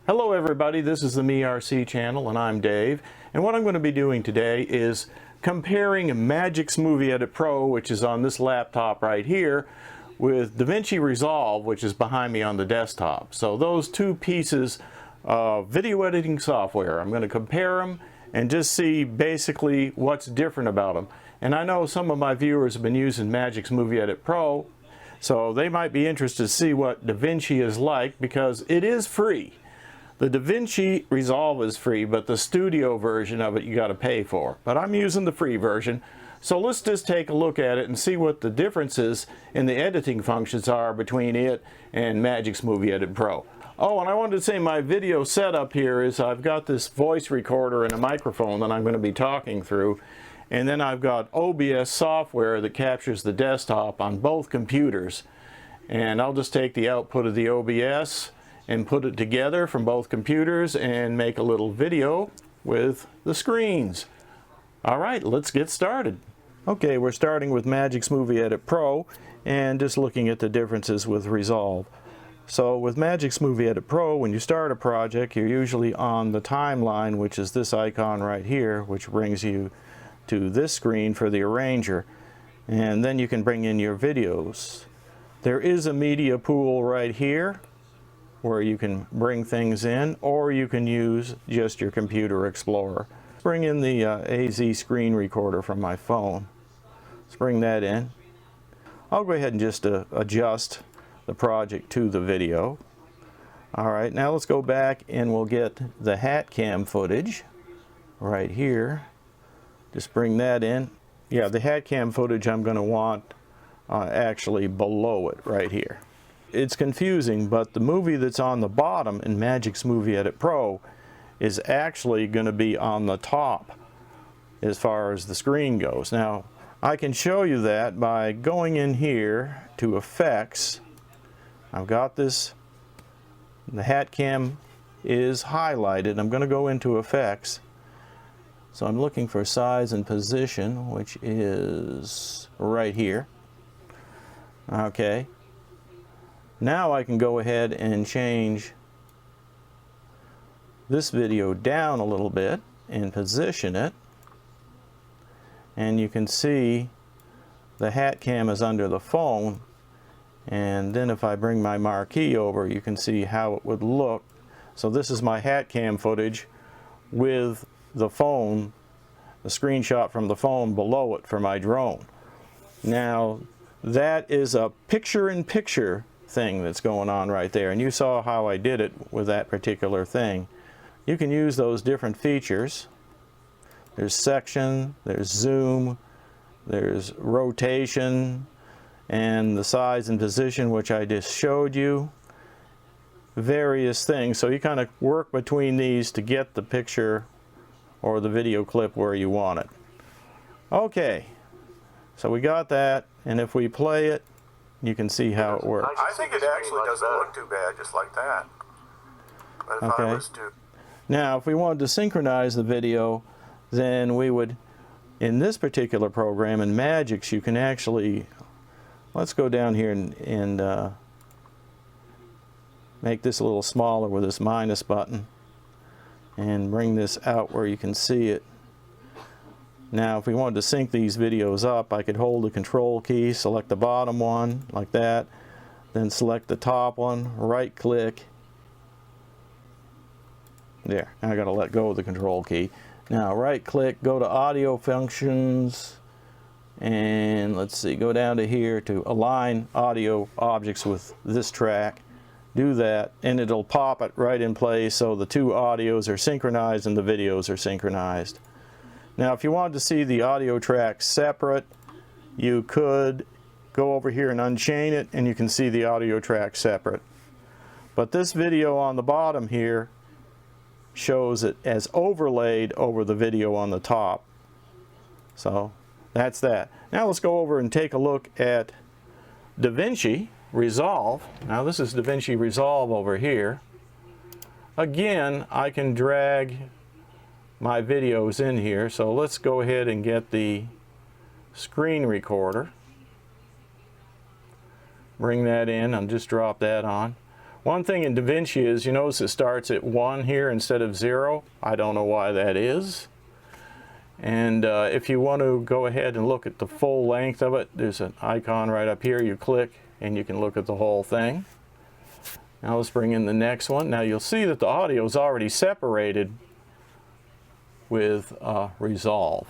Hello everybody, this is the MeRC channel and I'm Dave, and what I'm going to be doing today is comparing Magix Movie Edit Pro, which is on this laptop right here, with DaVinci Resolve, which is behind me on the desktop. So those two pieces of video editing software, I'm going to compare them and just see basically what's different about them. And I know some of my viewers have been using Magix Movie Edit Pro, so they might be interested to see what DaVinci is like because it is free. The DaVinci Resolve is free, but the studio version of it you got to pay for. But I'm using the free version, so let's just take a look at it and see what the differences in the editing functions are between it and Magix Movie Edit Pro. Oh, and I wanted to say my video setup here is I've got this voice recorder and a microphone that I'm going to be talking through, and then I've got OBS software that captures the desktop on both computers. And I'll just take the output of the OBS and put it together from both computers and make a little video with the screens. Alright, let's get started. Okay, we're starting with Magix Movie Edit Pro and just looking at the differences with Resolve. So with Magix Movie Edit Pro, when you start a project, you're usually on the timeline, which is this icon right here, which brings you to this screen for the arranger. And then you can bring in your videos. There is a media pool right here where you can bring things in, or you can use just your Computer Explorer. Bring in the AZ screen recorder from my phone. Let's bring that in. I'll go ahead and just adjust the project to the video. Alright, now let's go back and we'll get the hat cam footage right here. Just bring that in. Yeah, the hat cam footage I'm going to want actually below it right here. It's confusing, but the movie that's on the bottom in Magix Movie Edit Pro is actually going to be on the top as far as the screen goes. Now, I can show you that by going in here to Effects. I've got this, the hat cam is highlighted. I'm going to go into Effects. So I'm looking for Size and Position, which is right here. Okay. Now I can go ahead and change this video down a little bit and position it. And you can see the hat cam is under the phone. And then if I bring my marquee over, you can see how it would look. So this is my hat cam footage with the phone, the screenshot from the phone below it for my drone. Now that is a picture-in-picture thing that's going on right there, and you saw how I did it with that particular thing. You can use those different features. There's section, there's zoom, there's rotation, and the size and position, which I just showed you. Various things, so you kind of work between these to get the picture or the video clip where you want it. Okay, so we got that, and if we play it, you can see how it works. I think it actually doesn't look too bad just like that. But if I was to... Now, if we wanted to synchronize the video, then we would, in this particular program, in Magix, you can actually, let's go down here and make this a little smaller with this minus button and bring this out where you can see it. Now, if we wanted to sync these videos up, I could hold the control key, select the bottom one like that, then select the top one, right click. There, now I got to let go of the control key. Now right click, go to audio functions, and let's see, go down to here to align audio objects with this track. Do that, and it'll pop it right in place so the two audios are synchronized and the videos are synchronized. Now if you wanted to see the audio tracks separate, you could go over here and unchain it and you can see the audio track separate. But this video on the bottom here shows it as overlaid over the video on the top. So that's that. Now let's go over and take a look at DaVinci Resolve. Now this is DaVinci Resolve over here. Again, I can drag my videos in here, so let's go ahead and get the screen recorder. Bring that in and just drop that on. One thing in DaVinci is, you notice it starts at 1 here instead of 0. I don't know why that is. And if you want to go ahead and look at the full length of it, there's an icon right up here. You click and you can look at the whole thing. Now let's bring in the next one. Now you'll see that the audio is already separated with Resolve.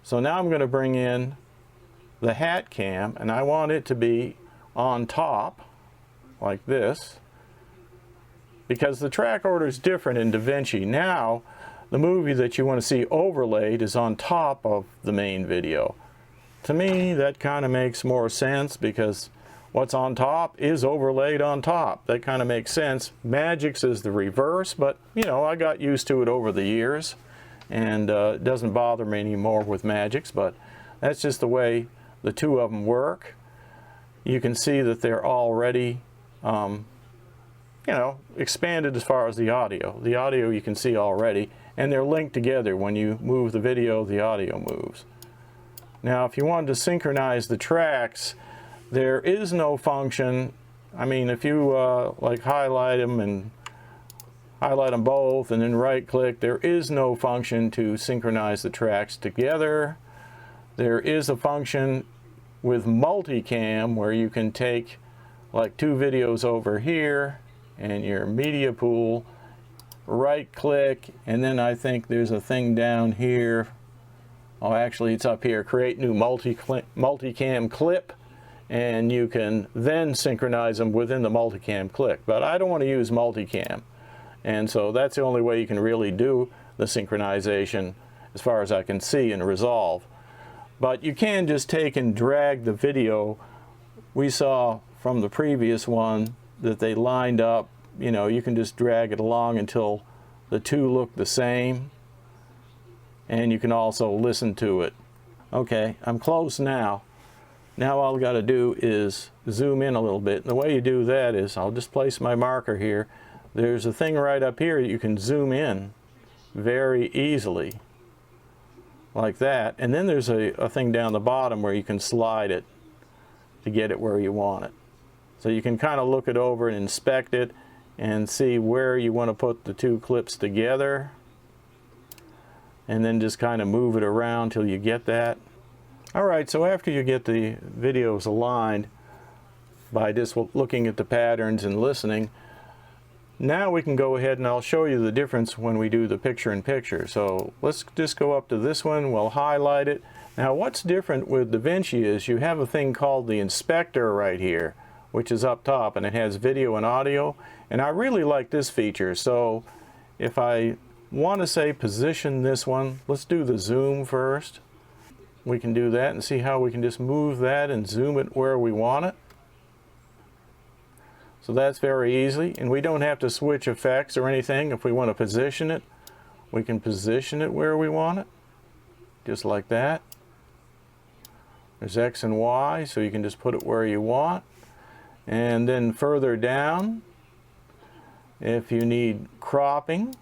So now I'm going to bring in the hat cam, and I want it to be on top like this, because the track order is different in DaVinci. Now the movie that you want to see overlaid is on top of the main video. To me, that kind of makes more sense, because what's on top is overlaid on top. That kind of makes sense. Magix is the reverse, but you know, I got used to it over the years, and it doesn't bother me anymore with Magix, but that's just the way the two of them work. You can see that they're already you know, expanded as far as the audio. The audio you can see already, and they're linked together. When you move the video, the audio moves. Now if you wanted to synchronize the tracks, there is no function. I mean, if you like highlight them and highlight them both and then right click, there is no function to synchronize the tracks together. There is a function with multicam where you can take like 2 videos over here and your media pool, right click, and then I think there's a thing down here. Oh, actually it's up here, create new multicam clip, and you can then synchronize them within the multicam clip. But I don't want to use multicam, and so that's the only way you can really do the synchronization as far as I can see in Resolve. But you can just take and drag the video. We saw from the previous one that they lined up. You know, you can just drag it along until the two look the same, and you can also listen to it. Okay, I'm close now. Now all I've got to do is zoom in a little bit. And the way you do that is, I'll just place my marker here. There's a thing right up here you can zoom in very easily, like that. And then there's a thing down the bottom where you can slide it to get it where you want it. So you can kind of look it over and inspect it and see where you want to put the two clips together, and then just kind of move it around till you get that. Alright, so after you get the videos aligned by just looking at the patterns and listening, now we can go ahead and I'll show you the difference when we do the picture-in-picture. So let's just go up to this one, we'll highlight it. Now what's different with DaVinci is you have a thing called the inspector right here, which is up top, and it has video and audio, and I really like this feature. So if I want to say position this one, let's do the zoom first. We can do that and see how we can just move that and zoom it where we want it. So that's very easy, and we don't have to switch effects or anything. If we want to position it, we can position it where we want it, just like that. There's X and Y, so you can just put it where you want. And then further down, if you need cropping,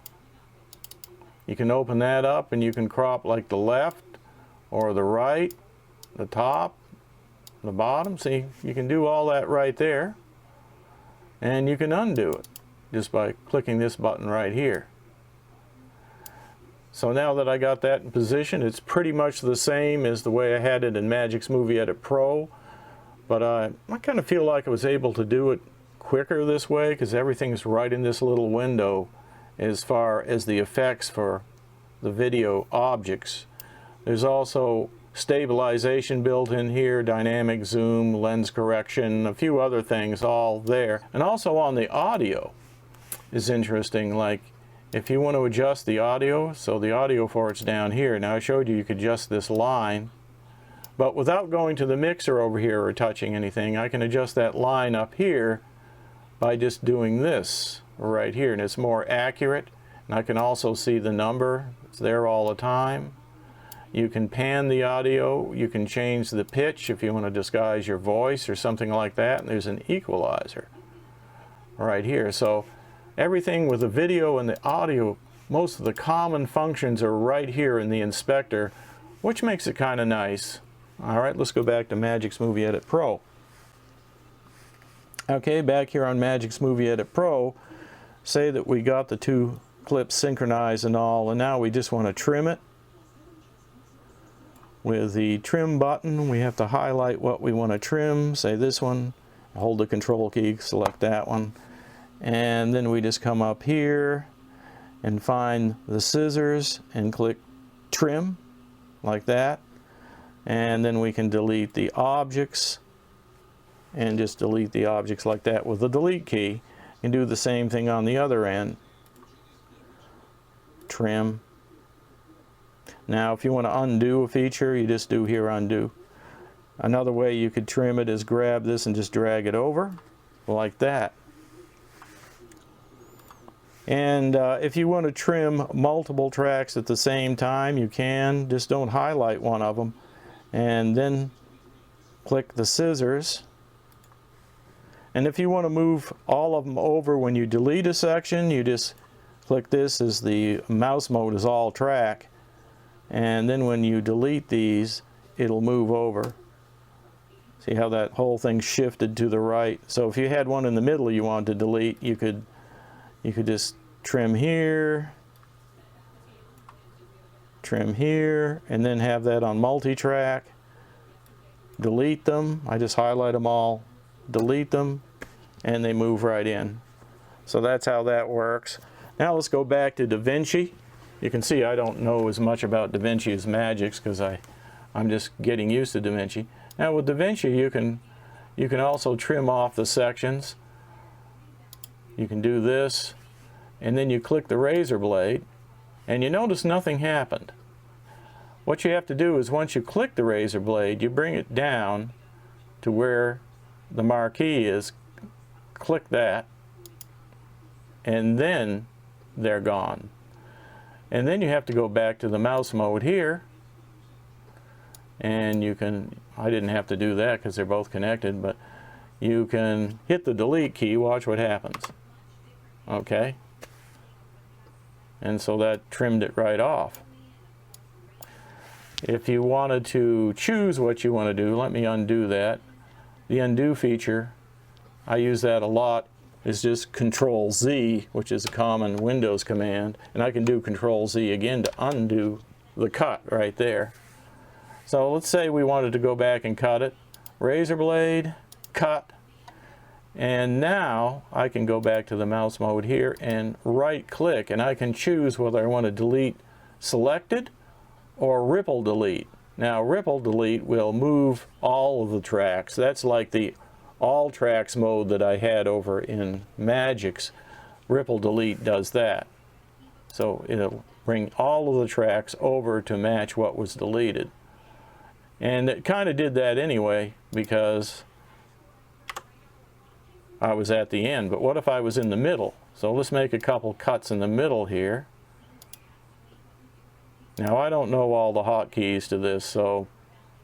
you can open that up and you can crop like the left or the right, the top, the bottom. See, you can do all that right there. And you can undo it just by clicking this button right here. So now that I got that in position, it's pretty much the same as the way I had it in Magix Movie Edit Pro. But I kind of feel like I was able to do it quicker this way, because everything's right in this little window as far as the effects for the video objects. There's also stabilization built in here, dynamic zoom, lens correction, a few other things all there. And also on the audio is interesting, like if you want to adjust the audio, so the audio for it's down here. Now I showed you could adjust this line, but without going to the mixer over here or touching anything, I can adjust that line up here by just doing this right here, and it's more accurate. And I can also see the number, it's there all the time. You can pan the audio, you can change the pitch if you want to disguise your voice or something like that, and there's an equalizer right here. So everything with the video and the audio, most of the common functions are right here in the inspector, which makes it kind of nice. Alright, let's go back to Magix Movie Edit Pro. Okay, back here on Magix Movie Edit Pro, say that we got the two clips synchronized and all, and now we just want to trim it. With the trim button, we have to highlight what we want to trim, say this one, hold the control key, select that one, and then we just come up here and find the scissors and click trim, like that, and then we can delete the objects, and just delete the objects like that with the delete key, and do the same thing on the other end. Trim. Now if you want to undo a feature, you just do here undo. Another way you could trim it is grab this and just drag it over like that. And if you want to trim multiple tracks at the same time, you can. Just don't highlight one of them, and then click the scissors. And if you want to move all of them over when you delete a section, you just click this as the mouse mode is all track, and then when you delete these, it'll move over. See how that whole thing shifted to the right? So if you had one in the middle you wanted to delete, you could just trim here, and then have that on multi-track. Delete them. I just highlight them all, delete them, and they move right in. So that's how that works. Now let's go back to DaVinci. You can see I don't know as much about DaVinci as Magix because I'm just getting used to DaVinci. Now with DaVinci you can also trim off the sections. You can do this, and then you click the razor blade, and you notice nothing happened. What you have to do is once you click the razor blade, you bring it down to where the marquee is, click that, and then they're gone. And then you have to go back to the mouse mode here, and you can, I didn't have to do that because they're both connected, but you can hit the delete key, watch what happens. Okay? And so that trimmed it right off. If you wanted to choose what you want to do, let me undo that. The undo feature, I use that a lot, is just Control Z, which is a common Windows command, and I can do Control Z again to undo the cut right there. So let's say we wanted to go back and cut it. Razor blade, cut, and now I can go back to the mouse mode here and right click, and I can choose whether I want to delete selected or ripple delete. Now ripple delete will move all of the tracks. That's like the all tracks mode that I had over in Magix. Ripple delete does that. So it'll bring all of the tracks over to match what was deleted. And it kind of did that anyway because I was at the end. But what if I was in the middle? So let's make a couple cuts in the middle here. Now I don't know all the hotkeys to this, so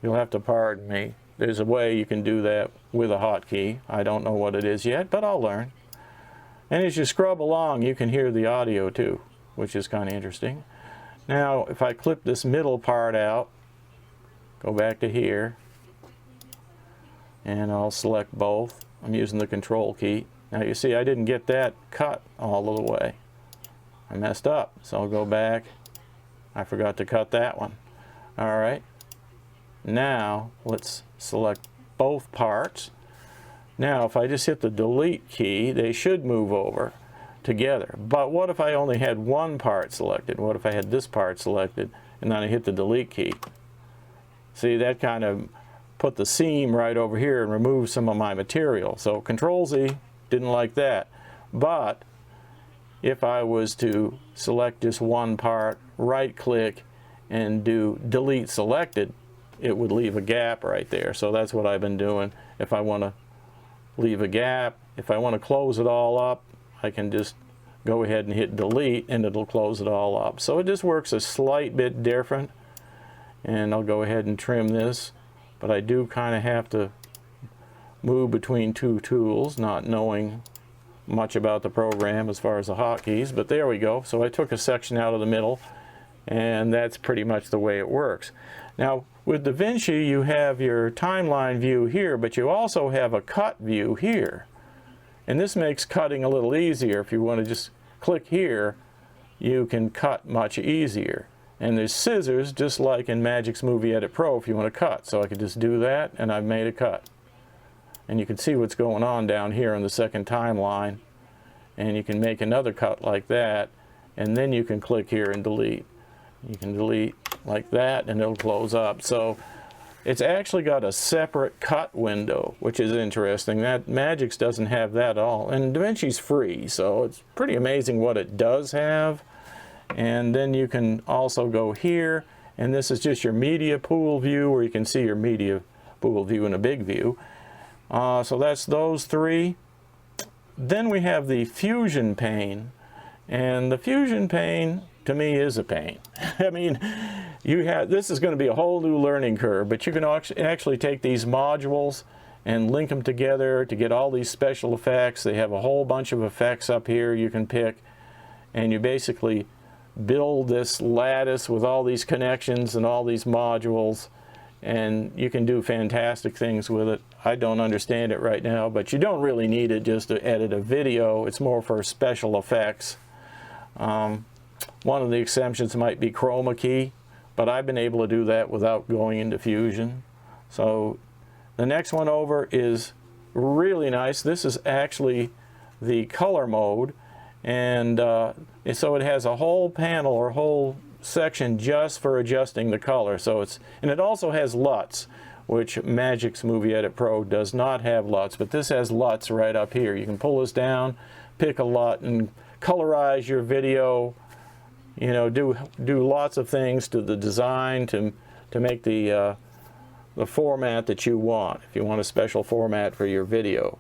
you'll have to pardon me. There's a way you can do that with a hotkey. I don't know what it is yet, but I'll learn. And as you scrub along, you can hear the audio too, which is kind of interesting. Now, if I clip this middle part out, go back to here, and I'll select both. I'm using the control key. Now you see I didn't get that cut all the way. I messed up, so I'll go back. I forgot to cut that one. All right. Now let's select both parts. Now if I just hit the delete key, they should move over together. But what if I only had one part selected? What if I had this part selected and then I hit the delete key? See, that kind of put the seam right over here and removed some of my material. So Control Z, didn't like that. But if I was to select just one part, right click and do delete selected, it would leave a gap right there. So that's what I've been doing. If I want to leave a gap, if I want to close it all up, I can just go ahead and hit delete and it'll close it all up. So it just works a slight bit different. And I'll go ahead and trim this, but I do kind of have to move between two tools, not knowing much about the program as far as the hotkeys, but there we go. So I took a section out of the middle, and that's pretty much the way it works. Now with DaVinci you have your timeline view here, but you also have a cut view here. And this makes cutting a little easier. If you want to just click here, you can cut much easier. And there's scissors, just like in Magix Movie Edit Pro, if you want to cut. So I could just do that, and I've made a cut. And you can see what's going on down here in the second timeline. And you can make another cut like that, and then you can click here and delete. You can delete like that, and it'll close up. So it's actually got a separate cut window, which is interesting. That Magix doesn't have that at all. And DaVinci's free, so it's pretty amazing what it does have. And then you can also go here, and this is just your media pool view, where you can see your media pool view in a big view. So that's those three. Then we have the Fusion pane, and the Fusion pane to me is a pain. I mean, this is going to be a whole new learning curve, but you can actually take these modules and link them together to get all these special effects. They have a whole bunch of effects up here you can pick, and you basically build this lattice with all these connections and all these modules, and you can do fantastic things with it. I don't understand it right now, but you don't really need it just to edit a video. It's more for special effects. One of the exceptions might be chroma key, but I've been able to do that without going into Fusion. So the next one over is really nice. This is actually the color mode, and so it has a whole panel or whole section just for adjusting the color. So and it also has LUTs, which Magix Movie Edit Pro does not have LUTs, but this has LUTs right up here. You can pull this down, pick a LUT, and colorize your video. You know, do lots of things to the design to make the format that you want, if you want a special format for your video.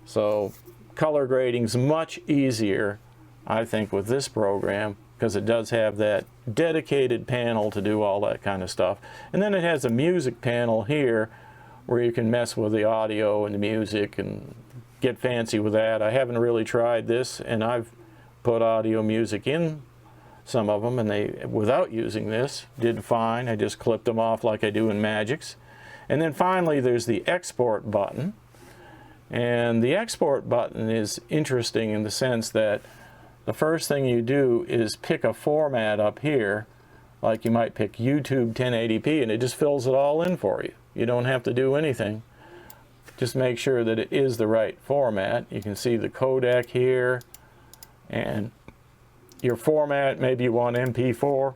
So color grading's much easier, I think, with this program, because it does have that dedicated panel to do all that kind of stuff. And then it has a music panel here where you can mess with the audio and the music and get fancy with that. I haven't really tried this, and I've put audio music in some of them, and they, without using this, did fine. I just clipped them off like I do in Magix. And then finally there's the export button. And the export button is interesting in the sense that the first thing you do is pick a format up here, like you might pick YouTube 1080p, and it just fills it all in for you. You don't have to do anything. Just make sure that it is the right format. You can see the codec here, and your format, maybe you want MP4,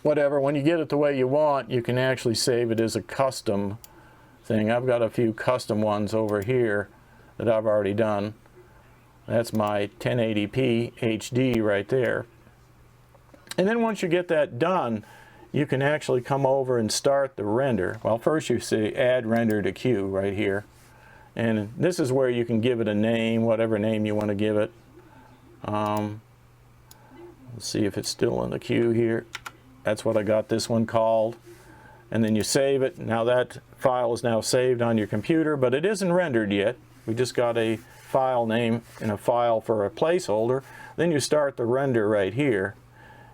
whatever. When you get it the way you want, you can actually save it as a custom thing. I've got a few custom ones over here that I've already done. That's my 1080p HD right there. And then once you get that done, you can actually come over and start the render. Well, first you say add render to queue right here. And this is where you can give it a name, whatever name you want to give it. Let's see if it's still in the queue here. That's what I got this one called. And then you save it. Now that file is now saved on your computer, but it isn't rendered yet. We just got a file name and a file for a placeholder. Then you start the render right here.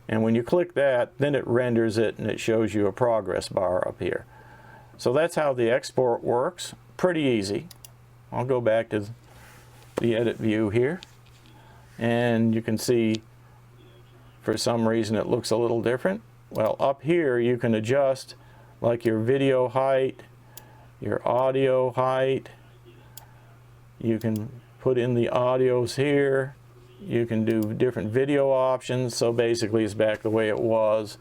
And when you click that, then it renders it and it shows you a progress bar up here. So that's how the export works. Pretty easy. I'll go back to the edit view here. And you can see, for some reason it looks a little different. Well, up here you can adjust like your video height, your audio height. You can put in the audios here. You can do different video options. So basically it's back the way it was.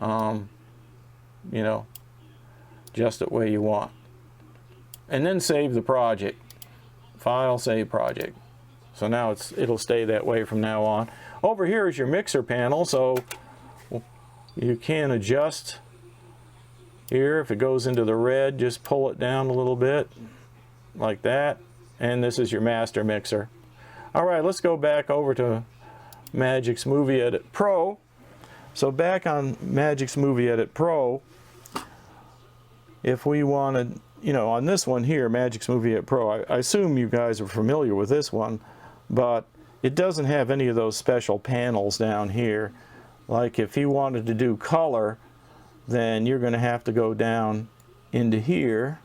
You know, just the way you want. And then save the project. File, save project. So now it'll stay that way from now on. Over here is your mixer panel, so you can adjust here. If it goes into the red, just pull it down a little bit like that. And this is your master mixer. All right, let's go back over to Magix Movie Edit Pro. So back on Magix Movie Edit Pro, if we wanted, you know, on this one here, Magix Movie Edit Pro, I assume you guys are familiar with this one, but it doesn't have any of those special panels down here. Like if you wanted to do color, then you're going to have to go down into here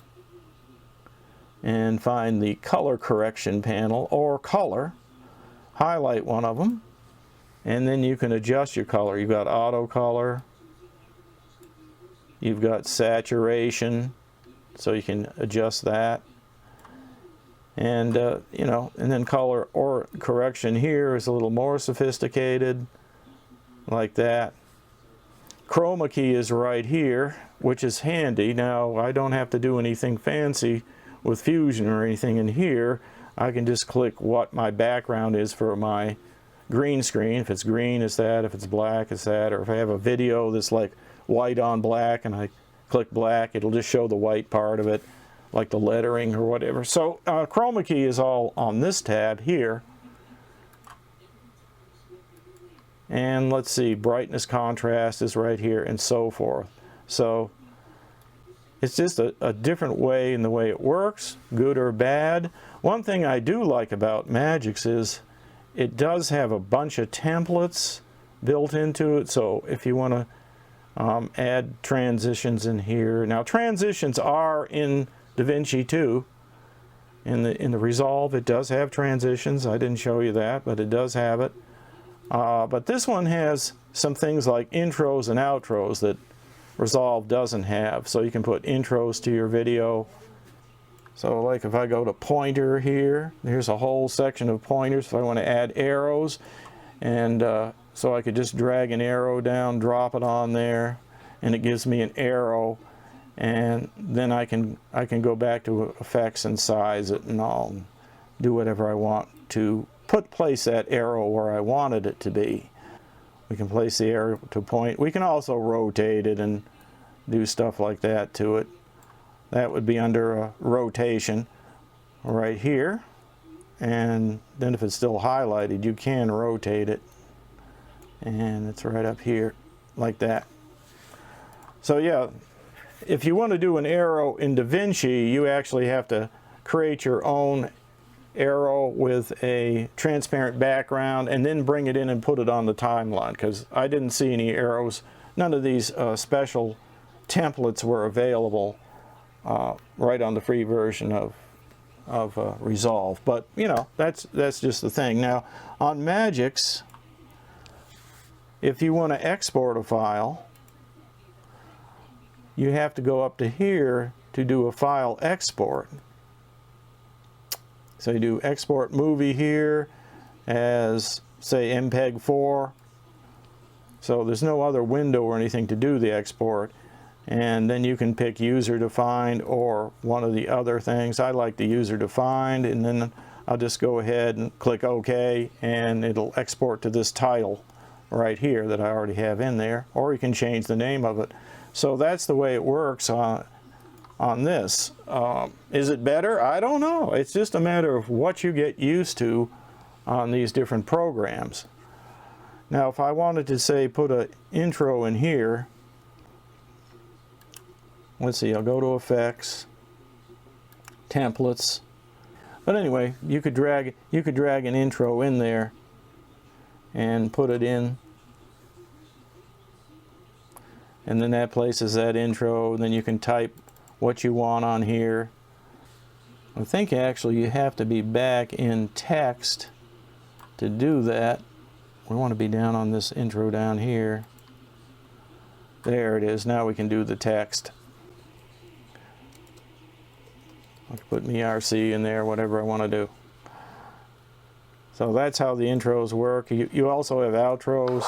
and find the color correction panel or color, highlight one of them, and then you can adjust your color. You've got auto color, you've got saturation, so you can adjust that. And you know, and then color or correction here is a little more sophisticated, like that. Chroma key is right here, which is handy. Now I don't have to do anything fancy with Fusion or anything in here. I can just click what my background is for my green screen. If it's green, it's that. If it's black, it's that. Or if I have a video that's like white on black and I click black, it'll just show the white part of it, like the lettering or whatever. So chroma key is all on this tab here. And let's see, brightness, contrast is right here, and so forth. So it's just a different way in the way it works, good or bad. One thing I do like about Magix is it does have a bunch of templates built into it. So if you want to add transitions in here. Now transitions are in DaVinci too. In the Resolve it does have transitions. I didn't show you that, but it does have it. But this one has some things like intros and outros that Resolve doesn't have. So you can put intros to your video. So like if I go to pointer here, there's a whole section of pointers if I want to add arrows. And so I could just drag an arrow down, drop it on there, and it gives me an arrow. And then I can go back to effects and size it, and I'll do whatever I want to place that arrow where I wanted it to be. We can place the arrow to point. We can also rotate it and do stuff like that to it. That would be under rotation right here. And then if it's still highlighted, you can rotate it. And it's right up here like that. So yeah, if you want to do an arrow in DaVinci, you actually have to create your own arrow with a transparent background and then bring it in and put it on the timeline, because I didn't see any arrows. None of these special templates were available right on the free version of Resolve. But you know, that's just the thing. Now on Magix, if you want to export a file, you have to go up to here to do a file export. So you do export movie here as, say, MPEG 4. So there's no other window or anything to do the export. And then you can pick user defined or one of the other things. I like the user defined, and then I'll just go ahead and click OK, and it'll export to this title right here that I already have in there. Or you can change the name of it. So that's the way it works on this. Is it better? I don't know. It's just a matter of what you get used to on these different programs. Now if I wanted to say put an intro in here, let's see, I'll go to effects, templates. But anyway, you could drag an intro in there and put it in. And then that places that intro, and then you can type what you want on here. I think actually you have to be back in text to do that. We want to be down on this intro down here. There it is. Now we can do the text. I can put an ERC in there, whatever I want to do. So that's how the intros work. You also have outros.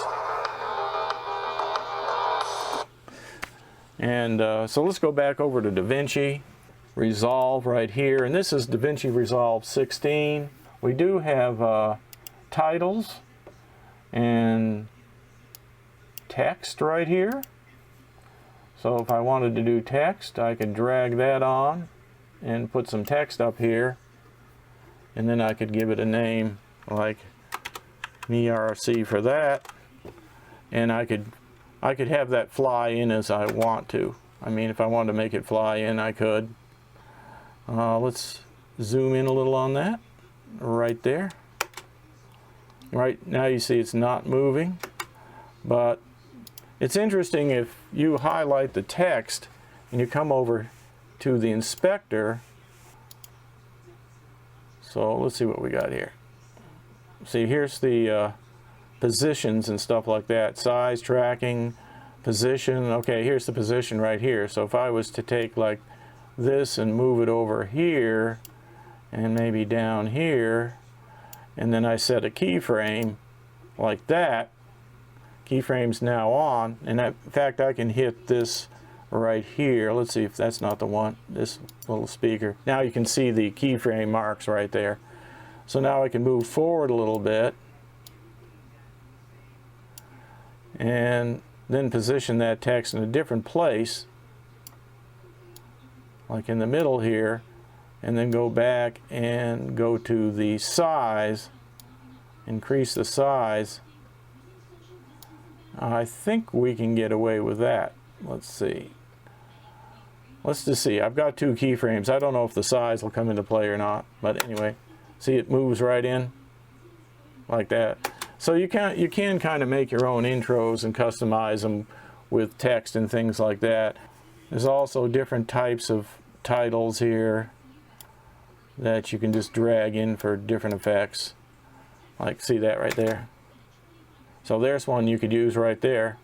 And so let's go back over to DaVinci Resolve right here. And this is DaVinci Resolve 16. We do have titles and text right here. So if I wanted to do text, I could drag that on and put some text up here. And then I could give it a name like ERC for that. And I could have that fly in as I want to. I mean, if I wanted to make it fly in, I could. Let's zoom in a little on that. Right there. Right now you see it's not moving. But it's interesting if you highlight the text and you come over to the inspector So let's see what we got here. See, here's the positions and stuff like that. Size, tracking, position. Okay, here's the position right here. So if I was to take like this and move it over here and maybe down here, and then I set a keyframe like that, keyframe's now on, and in fact I can hit this right here. Let's see if that's not the one, this little speaker. Now you can see the keyframe marks right there. So now I can move forward a little bit and then position that text in a different place, like in the middle here, and then go back and go to the size, increase the size. I think we can get away with that. Let's see. Let's just see. I've got two keyframes. I don't know if the size will come into play or not, but anyway, see, it moves right in like that. So you can kind of make your own intros and customize them with text and things like that. There's also different types of titles here that you can just drag in for different effects. Like, see that right there? So there's one you could use right there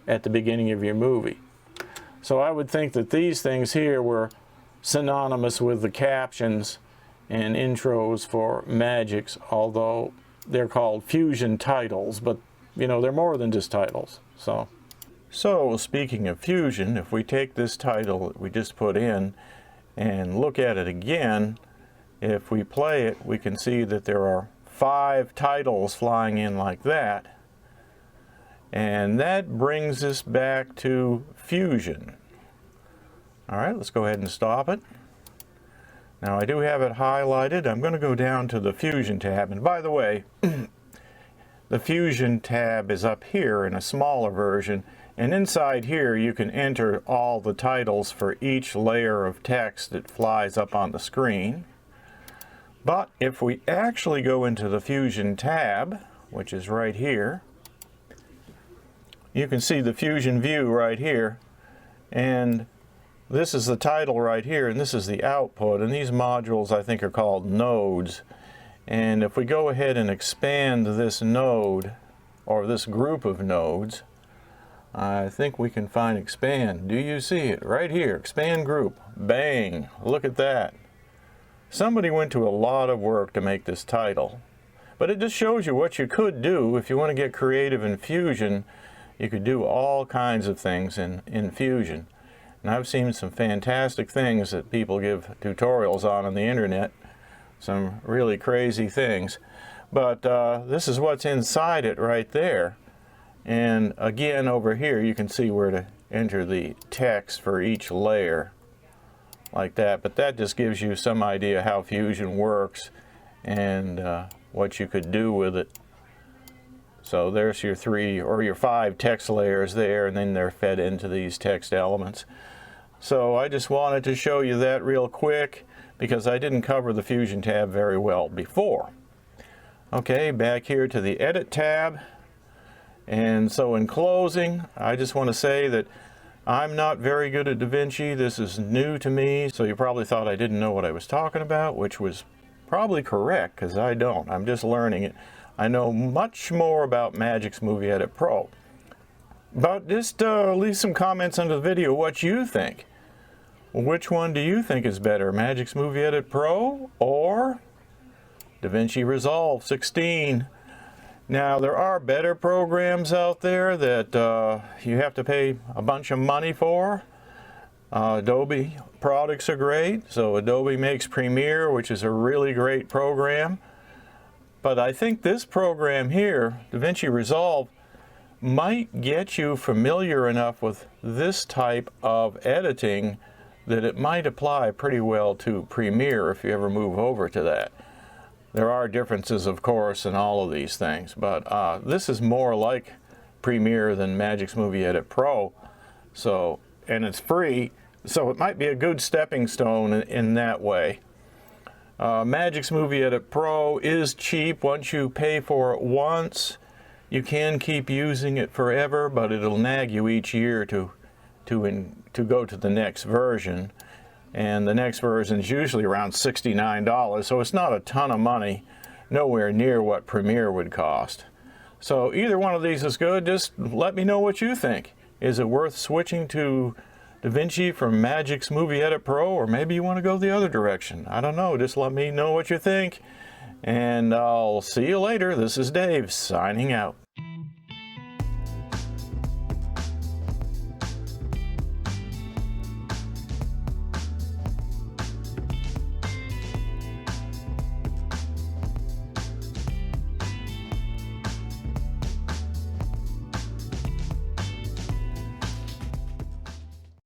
at the beginning of your movie. So I would think that these things here were synonymous with the captions and intros for Magix, although they're called Fusion titles, but you know, they're more than just titles. So speaking of Fusion, if we take this title that we just put in and look at it again, if we play it, we can see that there are 5 titles flying in like that. And that brings us back to Fusion. All right, let's go ahead and stop it. Now I do have it highlighted. I'm going to go down to the Fusion tab. And by the way, the Fusion tab is up here in a smaller version. And inside here you can enter all the titles for each layer of text that flies up on the screen. But if we actually go into the Fusion tab, which is right here, you can see the Fusion view right here, and this is the title right here, and this is the output, and these modules I think are called nodes. And if we go ahead and expand this node, or this group of nodes, I think we can find expand. Do you see it? Right here, expand group. Bang! Look at that. Somebody went to a lot of work to make this title. But it just shows you what you could do if you want to get creative in Fusion. You could do all kinds of things in Fusion. And I've seen some fantastic things that people give tutorials on the internet. Some really crazy things. But this is what's inside it right there. And again, over here you can see where to enter the text for each layer. Like that. But that just gives you some idea how Fusion works and what you could do with it. So there's your 3 or your 5 text layers there, and then they're fed into these text elements. So I just wanted to show you that real quick because I didn't cover the Fusion tab very well before. Okay, back here to the Edit tab. And so in closing, I just want to say that I'm not very good at DaVinci. This is new to me, so you probably thought I didn't know what I was talking about, which was probably correct, because I don't. I'm just learning it. I know much more about Magix Movie Edit Pro. But just leave some comments under the video what you think. Which one do you think is better, Magix Movie Edit Pro or DaVinci Resolve 16? Now, there are better programs out there that you have to pay a bunch of money for. Adobe products are great. So Adobe makes Premiere, which is a really great program. But I think this program here, DaVinci Resolve, might get you familiar enough with this type of editing that it might apply pretty well to Premiere if you ever move over to that. There are differences, of course, in all of these things, but this is more like Premiere than Magix Movie Edit Pro. So, and it's free, so it might be a good stepping stone in that way. Magix Movie Edit Pro is cheap. Once you pay for it once, you can keep using it forever, but it'll nag you each year to go to the next version. and the next version is usually around $69, so it's not a ton of money, nowhere near what Premiere would cost. So either one of these is good. Just let me know what you think. Is it worth switching to DaVinci from Magix Movie Edit Pro, or maybe you want to go the other direction? I don't know. Just let me know what you think, and I'll see you later. This is Dave signing out.